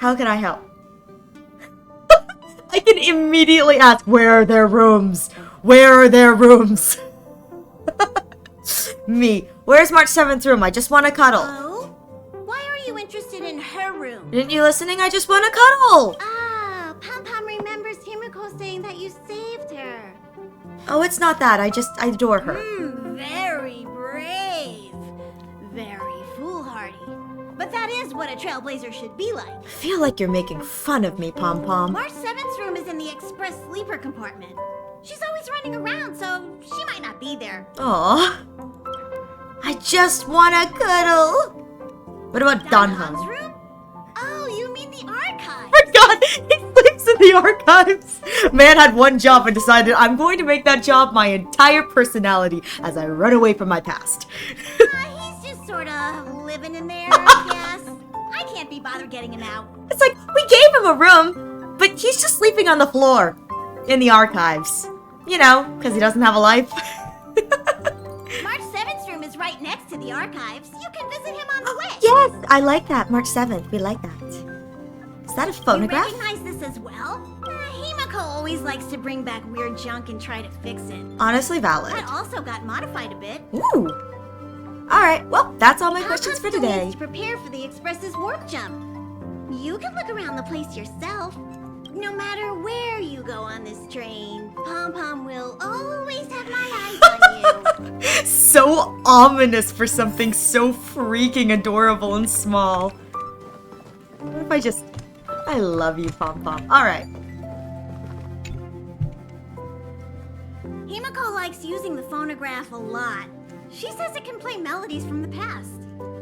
How can I help? I can immediately ask, where are their rooms? Where are their rooms? Me. Where's March 7th room? I just want to cuddle. Oh? Why are you interested in her room? Didn't you listening? I just want to cuddle. Ah, Pom Pom remembers Himiko saying that you saved her. Oh, it's not that. I adore her. Very brave. Very foolhardy. But that is what a trailblazer should be like. I feel like you're making fun of me, Pom Pom. March 7th's room is in the express sleeper compartment. She's always running around, so she might not be there. Aw. I just want to cuddle. What about Danhan's Danhan? room? Oh, you mean the archive? God, he sleeps in the archives. Man had one job and decided I'm going to make that job my entire personality as I run away from my past. He's just sort of living in there, I guess. I can't be bothered getting him out. It's like, we gave him a room, but he's just sleeping on the floor in the archives. You know, because he doesn't have a life. March 7th's room is right next to the archives. You can visit him on the way. Yes, I like that. March 7th, we like that. Is that a phonograph? You recognize this as well? Himiko always likes to bring back weird junk and try to fix it. Honestly valid. That also got modified a bit. Ooh. Alright, well, that's all my questions for Still today. needs to prepare for the Express's warp jump. You can look around the place yourself. No matter where you go on this train, Pom Pom will always have my eyes on you. So ominous for something so freaking adorable and small. What if I love you, Pom Pom. Alright. Himiko likes using the phonograph a lot. She says it can play melodies from the past.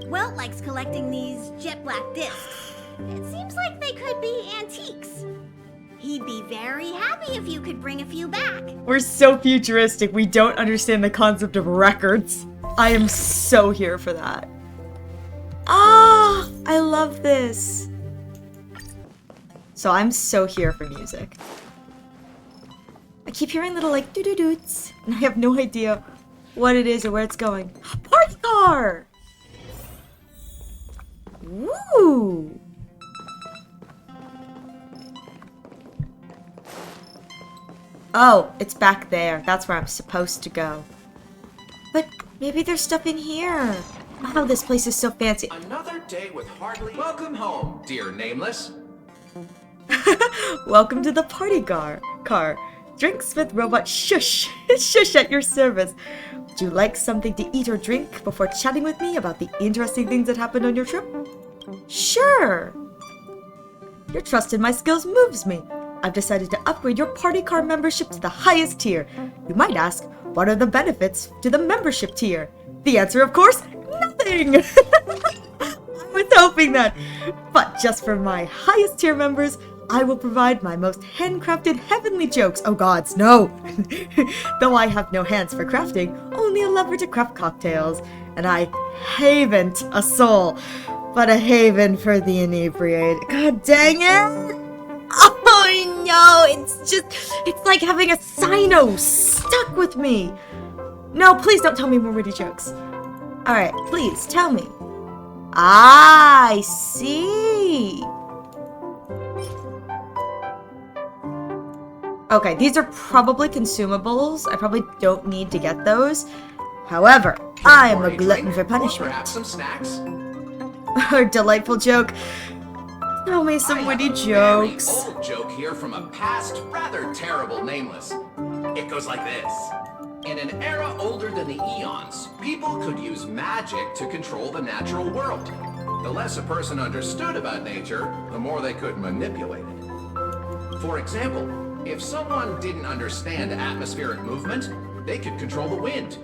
Welt likes collecting these jet black discs. It seems like they could be antiques. He'd be very happy if you could bring a few back. We're so futuristic, we don't understand the concept of records. I am so here for that. Ah, I love this. So I'm so here for music. I keep hearing little like doo-doo-doots, and I have no idea what it is or where it's going. Party car! Woo! Oh, it's back there. That's where I'm supposed to go. But maybe there's stuff in here. Wow, this place is so fancy. Another day with hardly... Welcome home, dear Nameless. Welcome to the party car. Drinks with robot shush. Shush at your service. Would you like something to eat or drink before chatting with me about the interesting things that happened on your trip? Sure. Your trust in my skills moves me. I've decided to upgrade your party car membership to the highest tier. You might ask, what are the benefits to the membership tier? The answer, of course, nothing! I was hoping that. But just for my highest tier members, I will provide my most handcrafted heavenly jokes. Oh gods, no! Though I have no hands for crafting, only a lever to craft cocktails. And I haven't a soul, but a haven for the inebriated. God dang it! Oh no, it's like having a Sino stuck with me. No, please don't tell me more witty jokes. Alright, please, tell me. I see. Okay, these are probably consumables. I probably don't need to get those. However, I am a glutton for punishment. Perhaps some snacks? A delightful joke. Tell me some witty jokes. I have a very old joke here from a past, rather terrible Nameless. It goes like this. In an era older than the eons, people could use magic to control the natural world. The less a person understood about nature, the more they could manipulate it. For example, if someone didn't understand atmospheric movement, they could control the wind.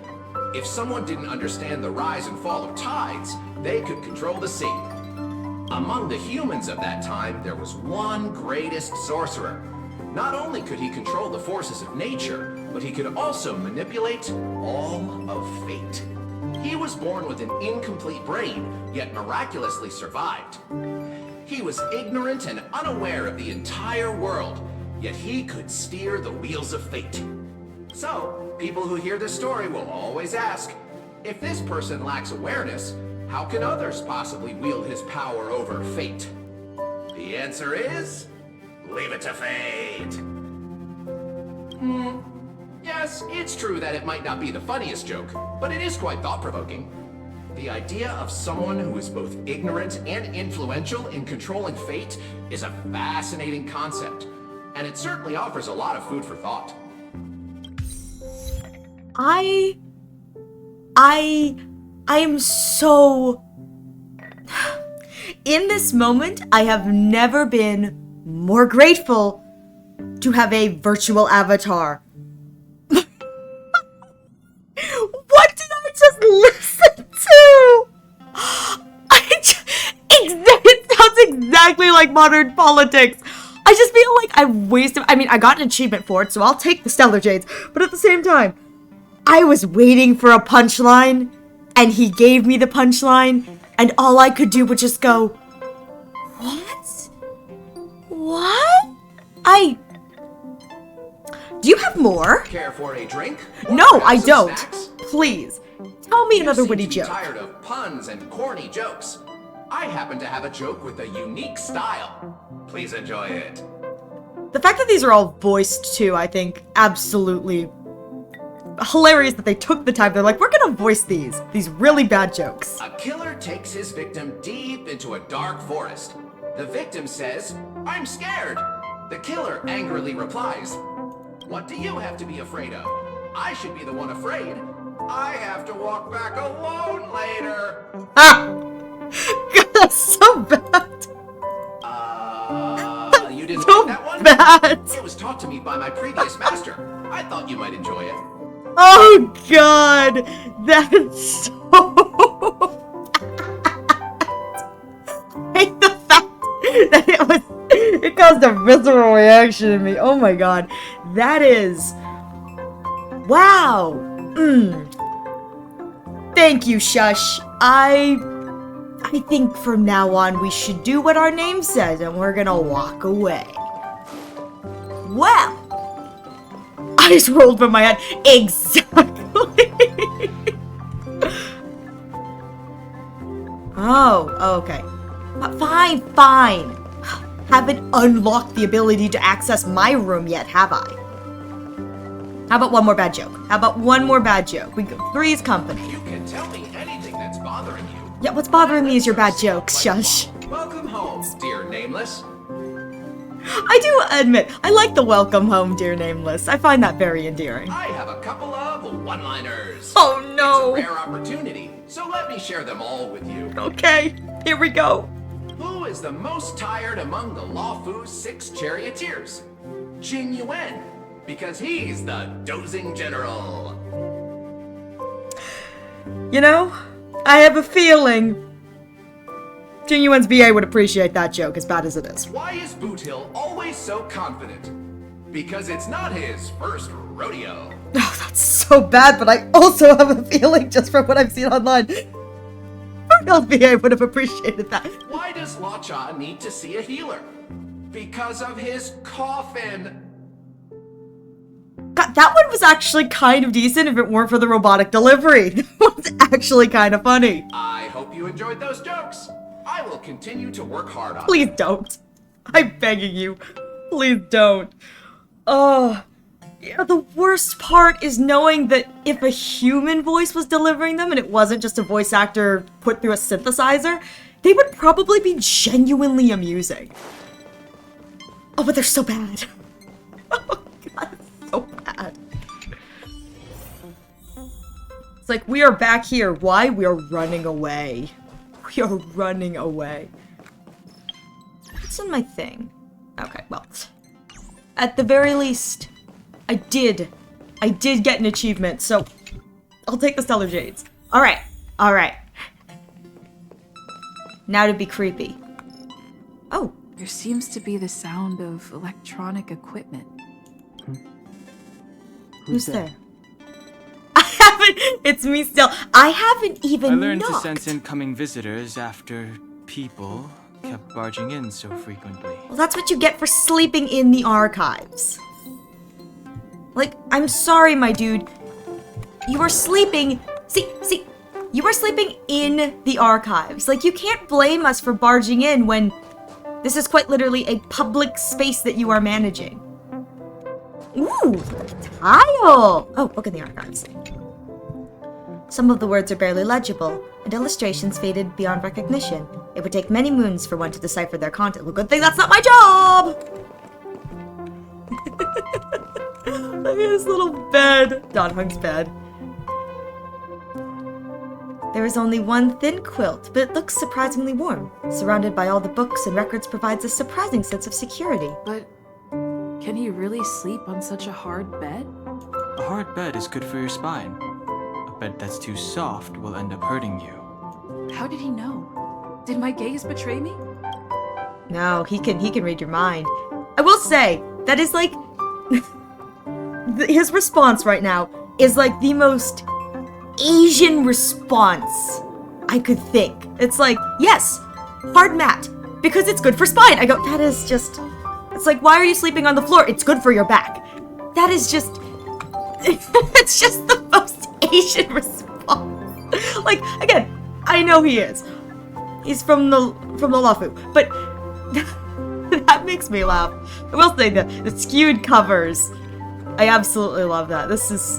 If someone didn't understand the rise and fall of tides, they could control the sea. Among the humans of that time, there was one greatest sorcerer. Not only could he control the forces of nature, but he could also manipulate all of fate. He was born with an incomplete brain, yet miraculously survived. He was ignorant and unaware of the entire world, yet he could steer the wheels of fate. So, people who hear this story will always ask, if this person lacks awareness, how can others possibly wield his power over fate? The answer is... leave it to fate. Yes, it's true that it might not be the funniest joke, but it is quite thought-provoking. The idea of someone who is both ignorant and influential in controlling fate is a fascinating concept, and it certainly offers a lot of food for thought. I am so... In this moment, I have never been more grateful to have a virtual avatar. What did I just listen to? It sounds exactly like modern politics. I just feel like I wasted... I mean, I got an achievement for it, so I'll take the Stellar Jades. But at the same time, I was waiting for a punchline, and he gave me the punchline, and all I could do was just go, what? What? Do you have more? Care for a drink? No, I Some don't. snacks? Please, tell me another You witty seem to be joke. tired of puns and corny jokes. I happen to have a joke with a unique style. Please enjoy it. The fact that these are all voiced too, I think, absolutely hilarious that they took the time. They're like, we're gonna voice these really bad jokes. A killer takes his victim deep into a dark forest. The victim says, "I'm scared." The killer angrily replies, "What do you have to be afraid of? I should be the one afraid. I have to walk back alone later." Ah! God, that's so bad. You didn't So like that one? bad. It was taught to me by my previous master. I thought you might enjoy it. Oh God, that is so bad. I hate the fact that it caused a visceral reaction in me. Oh my God, that is, wow. Thank you, Shush. I think from now on we should do what our name says and we're gonna walk away. Well, I just rolled from my head. Exactly. Oh, okay. Fine. Haven't unlocked the ability to access my room yet, have I? How about one more bad joke? Three's company. You can tell me anything that's bothering you. Yeah, what's bothering me is your bad jokes, Shush. Welcome home, dear Nameless. I do admit, I like the welcome home, dear Nameless. I find that very endearing. I have a couple of one-liners. Oh no! It's a rare opportunity, so let me share them all with you. Okay, here we go. Who is the most tired among the Lawfu's 6 charioteers? Jing Yuan, because he's the dozing general. You know, I have a feeling Jing Yuan's BA would appreciate that joke as bad as it is. Why is Boot Hill always so confident? Because it's not his first rodeo. Oh, that's so bad, but I also have a feeling, just from what I've seen online, Hill's BA would have appreciated that. Why does Lacha need to see a healer? Because of his coffin. God, that one was actually kind of decent if it weren't for the robotic delivery. That was actually kind of funny. I hope you enjoyed those jokes. I will continue to work hard on Please don't. I'm begging you. Please don't. Oh, yeah, the worst part is knowing that if a human voice was delivering them and it wasn't just a voice actor put through a synthesizer, they would probably be genuinely amusing. Oh, but they're so bad. Oh, God, it's so bad. It's like, we are back here. Why? We are running away. We are running away. What's in my thing? Okay, well, at the very least, I did get an achievement, so I'll take the Stellar Jades. Alright. Now to be creepy. Oh. There seems to be the sound of electronic equipment. Who's there? It's me still. I haven't even I learned knocked. to sense incoming visitors after people kept barging in so frequently. Well, that's what you get for sleeping in the archives. Like, I'm sorry, my dude. You are sleeping... See, you are sleeping in the archives. Like, you can't blame us for barging in when This is quite literally a public space that you are managing. Ooh, tile! Oh, look in the archives. Some of the words are barely legible, and illustrations faded beyond recognition. It would take many moons for one to decipher their content. Well, good thing that's not my job! Look at this little bed. Don Hung's bed. There is only one thin quilt, but it looks surprisingly warm. Surrounded by all the books and records provides a surprising sense of security. But can he really sleep on such a hard bed? A hard bed is good for your spine. A bed that's too soft will end up hurting you. How did he know? Did my gaze betray me? No, he can read your mind. I will say, that is like... his response right now is like the most Asian response I could think. It's like, yes, hard mat, because it's good for spine. I go, that is just... It's like, why are you sleeping on the floor? It's good for your back. That is just... it's just the most Asian response. Like, again, I know he is. He's from the Lafu, but that makes me laugh. I will say that the skewed covers, I absolutely love that. This is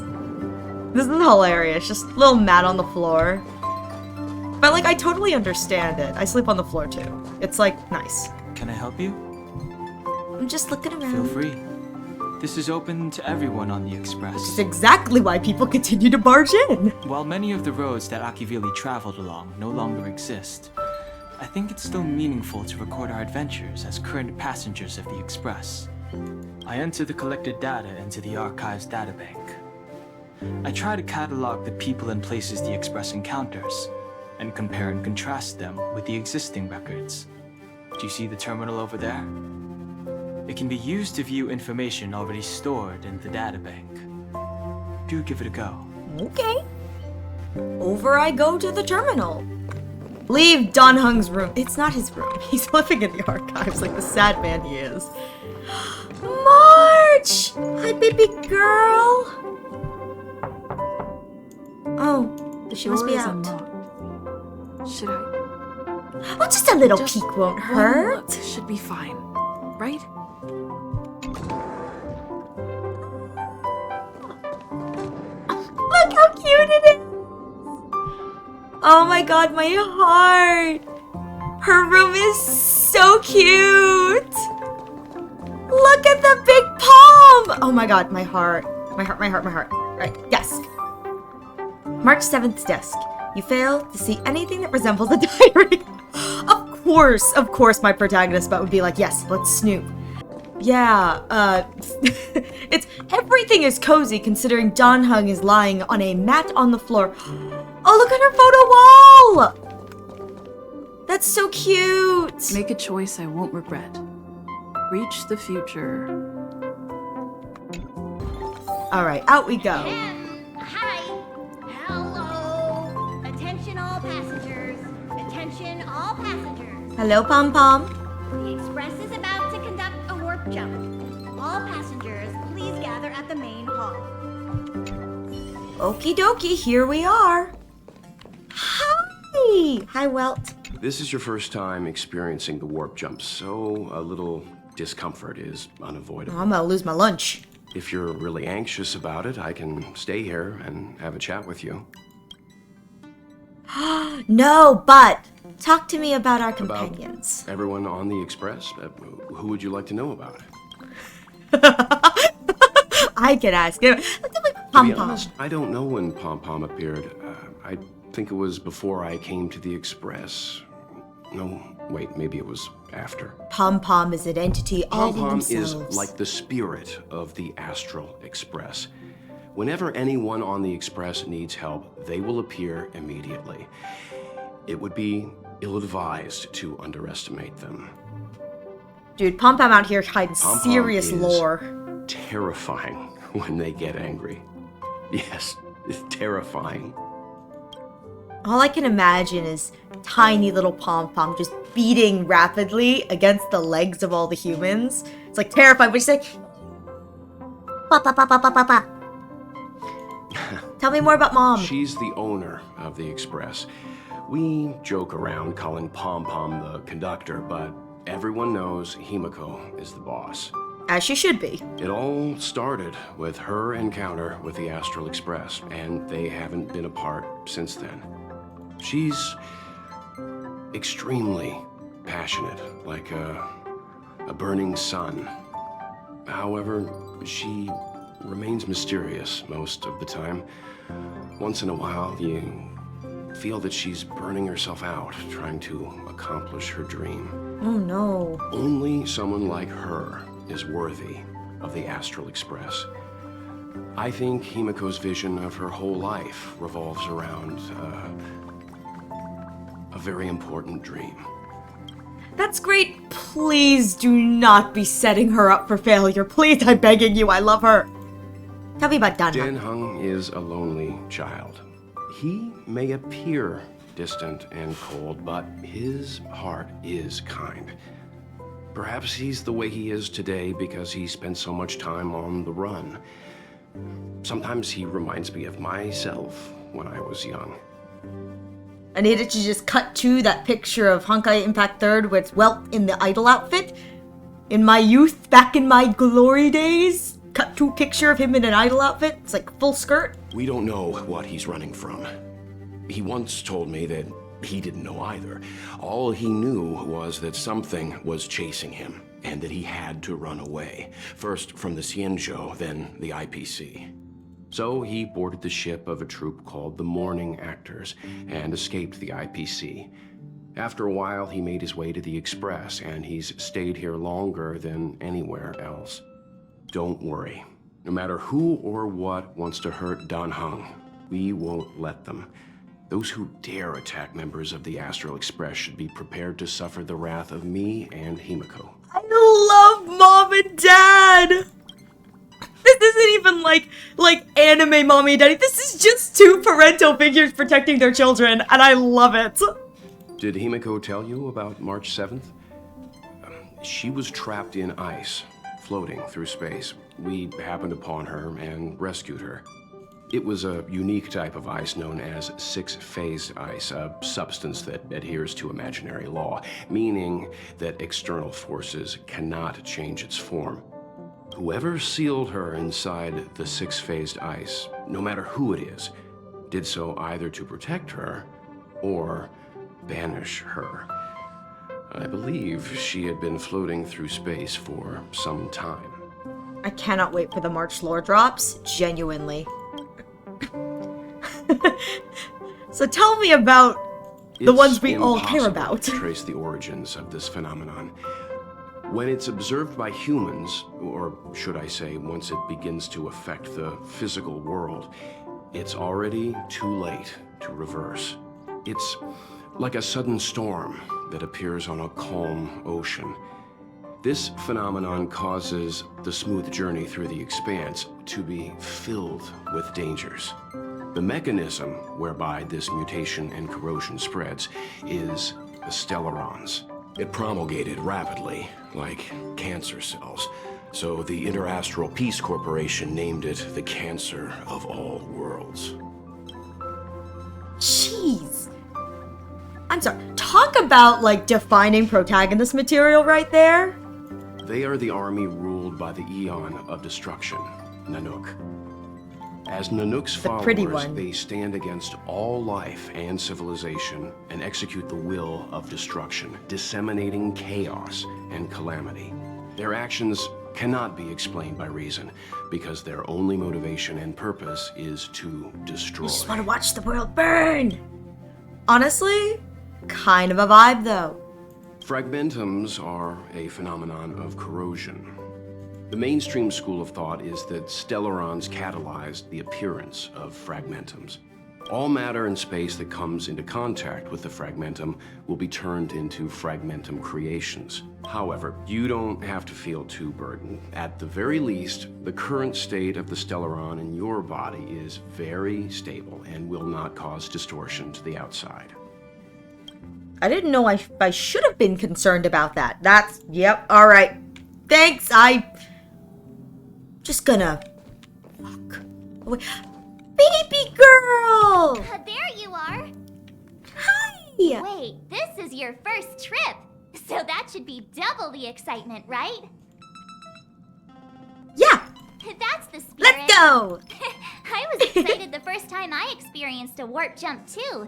hilarious. Just a little mat on the floor. But like, I totally understand it. I sleep on the floor too. It's like, nice. Can I help you? I'm just looking around. Feel free. This is open to everyone on the Express. It's exactly why people continue to barge in. While many of the roads that Akivili traveled along no longer exist, I think it's still meaningful to record our adventures as current passengers of the Express. I enter the collected data into the Archives databank. I try to catalog the people and places the Express encounters, and compare and contrast them with the existing records. Do you see the terminal over there? It can be used to view information already stored in the databank. Do give it a go. Okay. Over I go to the terminal. Leave Don Hung's room. It's not his room. He's living in the archives like the sad man he is. March! Hi, baby girl. Oh, she must be Door is out. unlocked. Should I? Well, just a little Just peek won't one hurt. look should be fine, right? Look how cute it is! Oh my god, my heart! Her room is so cute! Look at the big palm! Oh my god, my heart. My heart, my heart, my heart. Right, desk. March 7th desk. You fail to see anything that resembles a diary. Of course my protagonist would be like, yes, let's snoop. Yeah, it's everything is cozy considering Don Hung is lying on a mat on the floor. Oh, look at her photo wall! That's so cute! Make a choice I won't regret. Reach the future. Alright, out we go. And, hi. Hello. Attention all passengers. Attention all passengers. Hello, Pom Pom. The Express is about to conduct a warp jump. All passengers, please gather at the main hall. Okie dokie, here we are. Hi! Hi, Welt. This is your first time experiencing the warp jump, so a little discomfort is unavoidable. I'm gonna lose my lunch. If you're really anxious about it, I can stay here and have a chat with you. No, but talk to me about our companions. Everyone on the Express? Who would you like to know about? I can ask. To Pom be Pom. honest, I don't know when Pom Pom appeared. I think it was before I came to the Express. No, wait, maybe it was after. Pom Pom is an entity all Pom in Pom is themselves. like the spirit of the Astral Express. Whenever anyone on the Express needs help, they will appear immediately. It would be ill-advised to underestimate them. Dude, Pom Pom out here hides Pom Pom serious is lore. terrifying when they get angry. Yes, it's terrifying. All I can imagine is tiny little Pom Pom just beating rapidly against the legs of all the humans. It's like terrifying, but she's like, pa pa pa pa pa pa pa. Tell me more about Mom. She's the owner of the Express. We joke around calling Pom Pom the conductor, but everyone knows Himiko is the boss. As she should be. It all started with her encounter with the Astral Express, and they haven't been apart since then. She's extremely passionate, like a burning sun. However, she remains mysterious most of the time. Once in a while, you feel that she's burning herself out, trying to accomplish her dream. Oh no. Only someone like her is worthy of the Astral Express. I think Himiko's vision of her whole life revolves around a very important dream. That's great. Please do not be setting her up for failure. Please, I'm begging you. I love her. Tell me about Dan. Dan Heng is a lonely child. He may appear distant and cold, but his heart is kind. Perhaps he's the way he is today because he spent so much time on the run. Sometimes he reminds me of myself when I was young. I needed to just cut to that picture of Honkai Impact 3rd with Welt in the idol outfit. In my youth, back in my glory days. Cut to a picture of him in an idol outfit. It's like full skirt. We don't know what he's running from. He once told me that he didn't know either. All he knew was that something was chasing him, and that he had to run away. First from the Xianzhou, then the IPC. So he boarded the ship of a troupe called the Morning Actors, and escaped the IPC. After a while, he made his way to the Express, and he's stayed here longer than anywhere else. Don't worry. No matter who or what wants to hurt Dan Heng, we won't let them. Those who dare attack members of the Astral Express should be prepared to suffer the wrath of me and Himiko. I love Mom and Dad! This isn't even like anime mommy and daddy. This is just two parental figures protecting their children, and I love it. Did Himiko tell you about March 7th? She was trapped in ice, floating through space. We happened upon her and rescued her. It was a unique type of ice known as six-phase ice, a substance that adheres to imaginary law, meaning that external forces cannot change its form. Whoever sealed her inside the six-phased ice, no matter who it is, did so either to protect her or banish her. I believe she had been floating through space for some time. I cannot wait for the March lore drops, genuinely. So tell me about the ones we all care about. It's impossible to trace the origins of this phenomenon. When it's observed by humans, or should I say, once it begins to affect the physical world, it's already too late to reverse. It's like a sudden storm that appears on a calm ocean. This phenomenon causes the smooth journey through the expanse to be filled with dangers. The mechanism whereby this mutation and corrosion spreads is the stellarons. It promulgated rapidly, like cancer cells. So the Interastral Peace Corporation named it the cancer of all worlds. Jeez. I'm sorry. Talk about, like, defining protagonist material right there. They are the army ruled by the Eon of Destruction, Nanook. As Nanook's pretty followers, one. they stand against all life and civilization and execute the will of destruction, disseminating chaos and calamity. Their actions cannot be explained by reason, because their only motivation and purpose is to destroy. You just want to watch the world burn. Honestly, kind of a vibe, though. Fragmentums are a phenomenon of corrosion. The mainstream school of thought is that stellarons catalyzed the appearance of fragmentums. All matter and space that comes into contact with the fragmentum will be turned into fragmentum creations. However, you don't have to feel too burdened. At the very least, the current state of the stellaron in your body is very stable and will not cause distortion to the outside. I didn't know I should have been concerned about that. That's, yep, alright. Thanks, just gonna walk away. Baby girl! There you are. Hi! Wait, this is your first trip. So that should be double the excitement, right? Yeah, That's the spirit. let's go! I was excited the first time I experienced a warp jump too,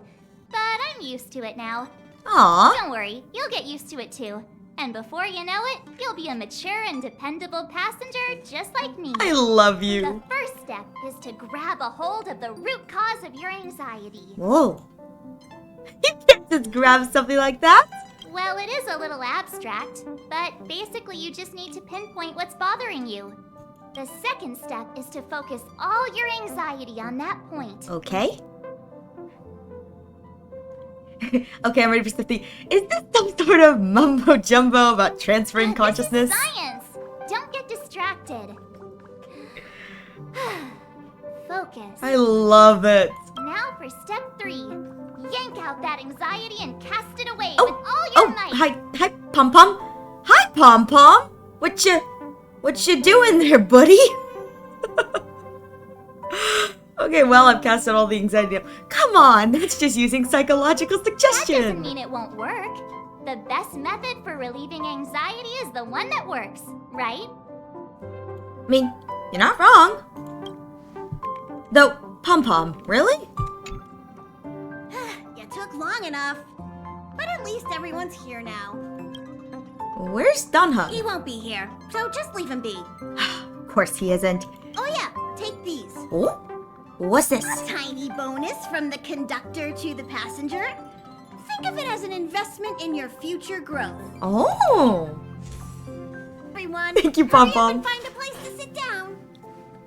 but I'm used to it now. Aw, Don't worry, you'll get used to it too. And before you know it, you'll be a mature and dependable passenger just like me. I love The you. first step is to grab a hold of the root cause of your anxiety. Whoa. You can't just grab something like that. Well, it is a little abstract, but basically you just need to pinpoint what's bothering you. The second step is to focus all your anxiety on that point. Okay. Okay, I'm ready for step 3. Is this some sort of mumbo jumbo about transferring consciousness? This is science! Don't get distracted. Focus. I love it. Now for step 3. Yank out that anxiety and cast it away Oh, with all your might. hi, Pom Pom. Hi, Pom Pom. What you doing there, buddy? Okay, well, I've casted all the anxiety up. Come on, that's just using psychological That doesn't suggestion. mean it won't work. The best method for relieving anxiety is the one that works, right? I mean, you're not wrong. Though, Pom Pom, really? You took long enough. But at least everyone's here now. Where's Dunhug? He won't be here, so just leave him be. Of course he isn't. Oh yeah, take these. Oh? What's this? A tiny bonus from the conductor to the passenger. Think of it as an investment in your future growth. Oh. Everyone, Thank you, hurry up Pom-Pom. and find a place to sit down.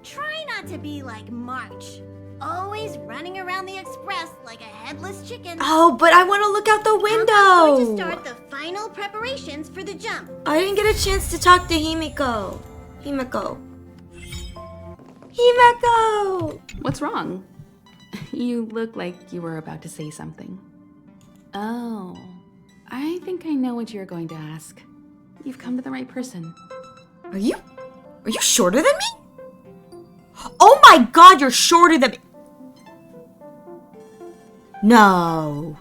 Try not to be like March, always running around the express like a headless chicken. Oh, but I want to look out the Pom-Pom's going to window. start the final preparations for the jump. I didn't get a chance to talk to Himiko. Himiko! What's wrong? You look like you were about to say something. Oh, I think I know what you're going to ask. You've come to the right person. Are you shorter than me? Oh my god, you're shorter than me. No.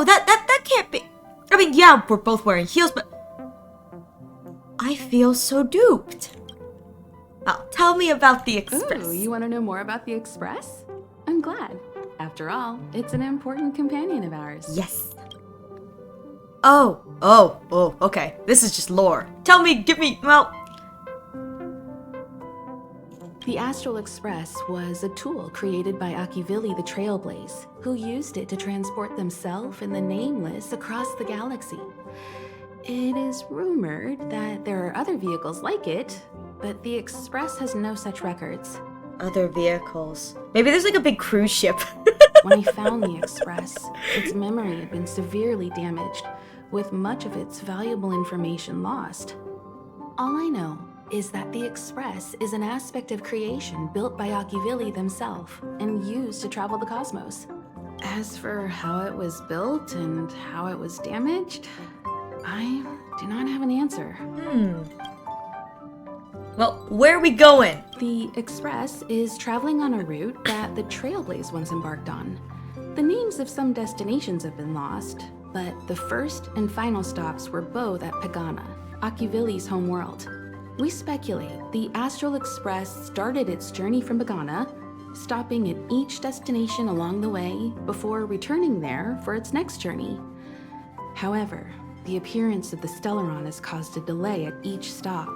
That can't be. I mean, yeah, we're both wearing heels, but I feel so duped. Well, tell me about the Express. Ooh, you want to know more about the Express? I'm glad. After all, it's an important companion of ours. Yes. Oh, okay. This is just lore. Tell me, well... The Astral Express was a tool created by Akivili the Trailblaze, who used it to transport themselves and the Nameless across the galaxy. It is rumored that there are other vehicles like it, but the Express has no such records. Other vehicles. Maybe there's like a big cruise ship. When I found the Express, its memory had been severely damaged, with much of its valuable information lost. All I know is that the Express is an aspect of creation built by Akivili themselves and used to travel the cosmos. As for how it was built and how it was damaged, I do not have an answer. Well, where are we going? The Express is traveling on a route that the Trailblaze once embarked on. The names of some destinations have been lost, but the first and final stops were both at Pagana, Akivili's homeworld. We speculate the Astral Express started its journey from Pagana, stopping at each destination along the way before returning there for its next journey. However, the appearance of the Stellaron has caused a delay at each stop.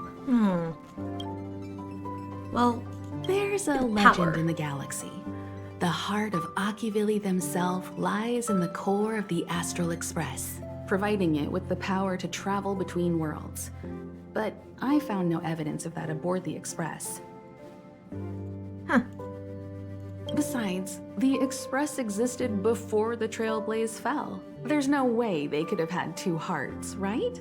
Well, There's a power. legend in the galaxy. The heart of Akivili themselves lies in the core of the Astral Express, providing it with the power to travel between worlds. But I found no evidence of that aboard the Express. Besides, the Express existed before the Trailblaze fell. There's no way they could have had two hearts, right?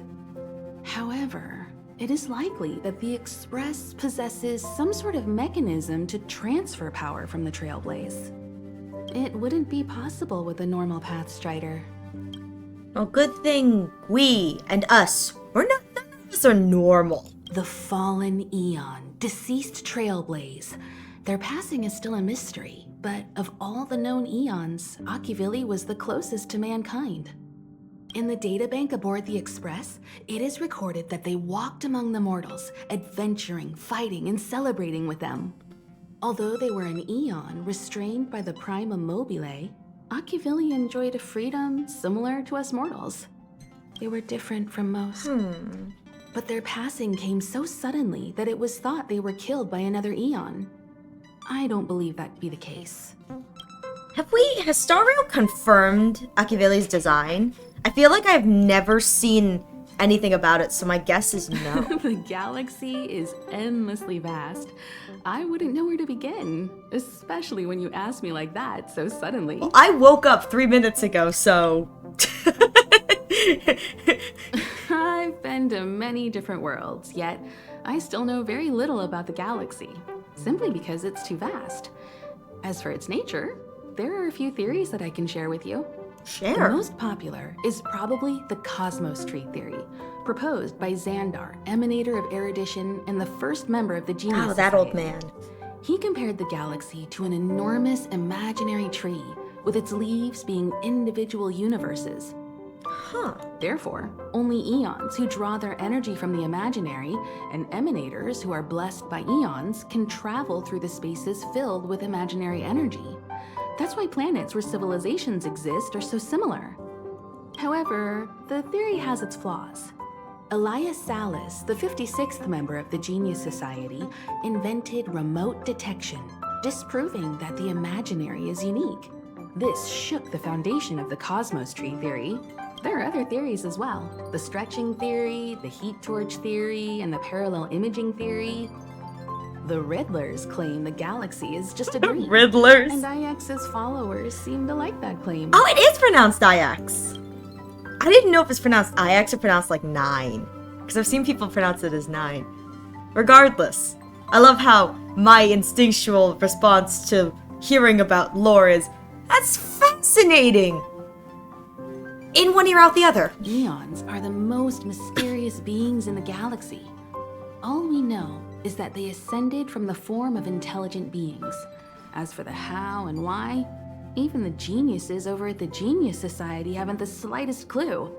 However, it is likely that the Express possesses some sort of mechanism to transfer power from the Trailblaze. It wouldn't be possible with a normal Pathstrider. well, good thing we and us, none of us are normal. The fallen Eon, deceased Trailblaze, Their passing is still a mystery, but of all the known eons, Akivili was the closest to mankind. In the databank aboard the Express, it is recorded that they walked among the mortals, adventuring, fighting, and celebrating with them. Although they were an eon restrained by the Prima Mobile, Akivili enjoyed a freedom similar to us mortals. They were different from most. But their passing came so suddenly that it was thought they were killed by another eon. I don't believe that to be the case. Has Stario confirmed Akivili's design? I feel like I've never seen anything about it, so my guess is no. The galaxy is endlessly vast. I wouldn't know where to begin, especially when you ask me like that so suddenly. Well, I woke up 3 minutes ago, so... I've been to many different worlds, yet I still know very little about the galaxy, simply because it's too vast. As for its nature, there are a few theories that I can share with you. Share. The most popular is probably the cosmos tree theory, proposed by Xandar, emanator of erudition and the first member of the Genius Oh, that old Society. man. He compared the galaxy to an enormous imaginary tree, with its leaves being individual universes. Huh. Therefore, only eons who draw their energy from the imaginary and emanators who are blessed by eons can travel through the spaces filled with imaginary energy. That's why planets where civilizations exist are so similar. However, the theory has its flaws. Elias Salas, the 56th member of the Genius Society, invented remote detection, disproving that the imaginary is unique. This shook the foundation of the cosmos tree theory. There are other theories as well. The stretching theory, the heat torch theory, and the parallel imaging theory. The Riddlers claim the galaxy is just a dream. Riddlers. And IX's followers seem to like that claim. Oh, it is pronounced IX. I didn't know if it's pronounced IX or pronounced like 9. Because I've seen people pronounce it as 9. Regardless, I love how my instinctual response to hearing about lore is, that's fascinating! In one ear, out the other. Eons are the most mysterious beings in the galaxy. All we know is that they ascended from the form of intelligent beings. As for the how and why, even the geniuses over at the Genius Society haven't the slightest clue.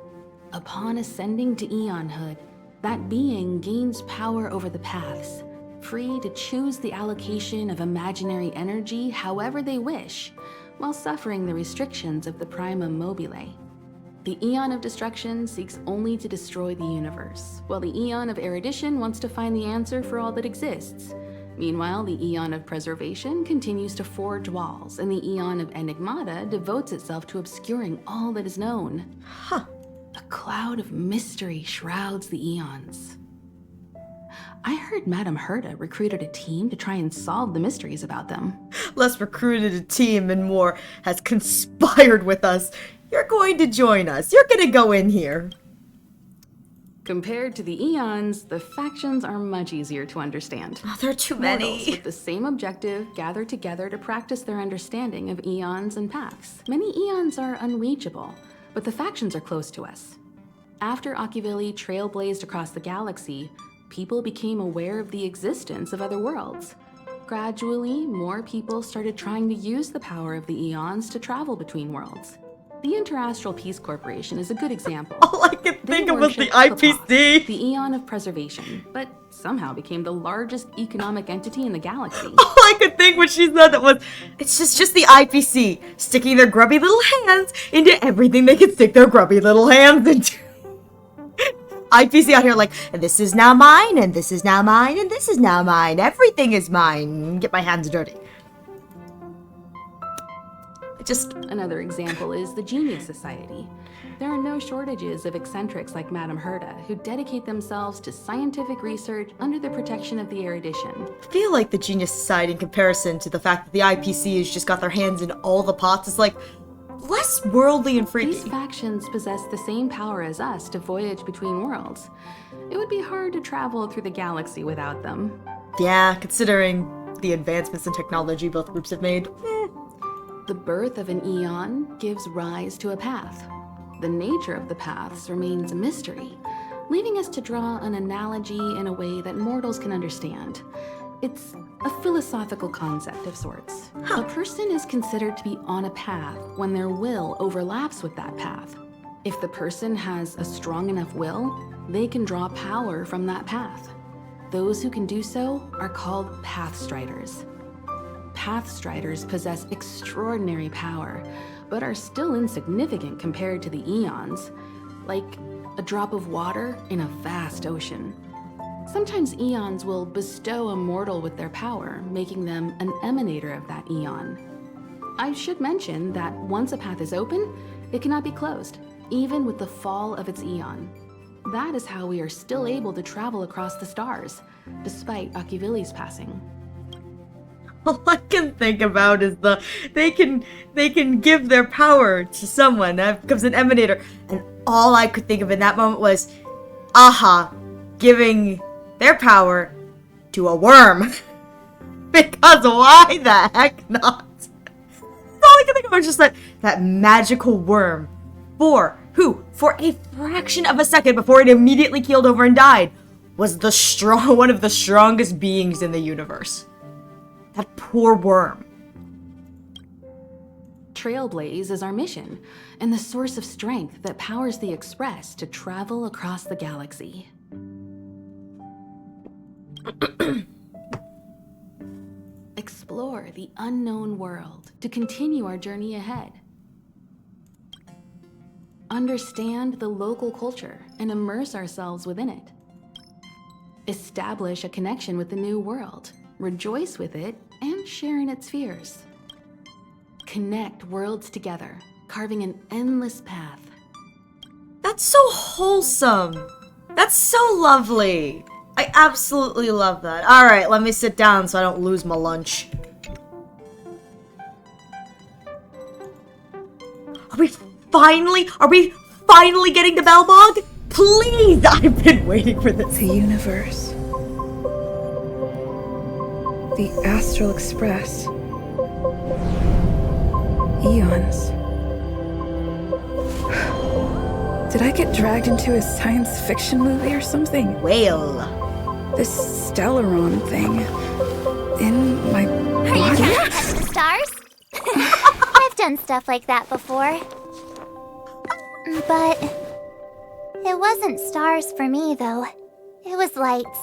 Upon ascending to eonhood, that being gains power over the paths, free to choose the allocation of imaginary energy however they wish, while suffering the restrictions of the Prima Mobile. The Eon of Destruction seeks only to destroy the universe, while the Eon of Erudition wants to find the answer for all that exists. Meanwhile, the Eon of Preservation continues to forge walls, and the Eon of Enigmata devotes itself to obscuring all that is known. Huh. A cloud of mystery shrouds the Eons. I heard Madame Herta recruited a team to try and solve the mysteries about them. Les recruited a team and more has conspired with us. You're going to join us. You're going to go in here. Compared to the Eons, the factions are much easier to understand. Oh, there are too Mortals many. with the same objective gather together to practice their understanding of eons and paths. Many eons are unreachable, but the factions are close to us. After Akivili trailblazed across the galaxy, people became aware of the existence of other worlds. Gradually, more people started trying to use the power of the eons to travel between worlds. The Interastral Peace Corporation is a good example. All I could They think of was the worship Kapath, IPC. the Eon of Preservation, but somehow became the largest economic entity in the galaxy. All I could think when she said that was, it's just the IPC sticking their grubby little hands into everything they can stick their grubby little hands into. IPC out here like, this is now mine, and this is now mine, and this is now mine. Everything is mine. Get my hands dirty. Another example is the Genius Society. There are no shortages of eccentrics like Madame Herta who dedicate themselves to scientific research under the protection of the erudition. I feel like the Genius Society in comparison to the fact that the IPC has just got their hands in all the pots is like less worldly and freaky. These factions possess the same power as us to voyage between worlds. It would be hard to travel through the galaxy without them. Yeah, considering the advancements in technology both groups have made. The birth of an eon gives rise to a path. The nature of the paths remains a mystery, leaving us to draw an analogy in a way that mortals can understand. It's a philosophical concept of sorts. A person is considered to be on a path when their will overlaps with that path. If the person has a strong enough will, they can draw power from that path. Those who can do so are called Pathstriders. Pathstriders possess extraordinary power, but are still insignificant compared to the Eons, like a drop of water in a vast ocean. Sometimes Eons will bestow a mortal with their power, making them an emanator of that Eon. I should mention that once a path is open, it cannot be closed, even with the fall of its Eon. That is how we are still able to travel across the stars, despite Akivili's passing. All I can think about is they can give their power to someone that becomes an emanator, and all I could think of in that moment was, aha, giving their power to a worm. Because why the heck not? All I can think of was just that magical worm. For a fraction of a second before it immediately keeled over and died, was one of the strongest beings in the universe. That poor worm. Trailblaze is our mission, and the source of strength that powers the Express to travel across the galaxy. Explore the unknown world to continue our journey ahead. Understand the local culture and immerse ourselves within it. Establish a connection with the new world, rejoice with it, and share in its fears. Connect worlds together, carving an endless path. That's so wholesome. That's so lovely. I absolutely love that. Alright, let me sit down so I don't lose my lunch. Are we finally getting to Belbog? Please! I've been waiting for this. The universe. The Astral Express. Eons. Did I get dragged into a science fiction movie or something? Well, This Stellaron thing in my Are you body? trying to touch the stars? I've done stuff like that before. But it wasn't stars for me, though. It was lights.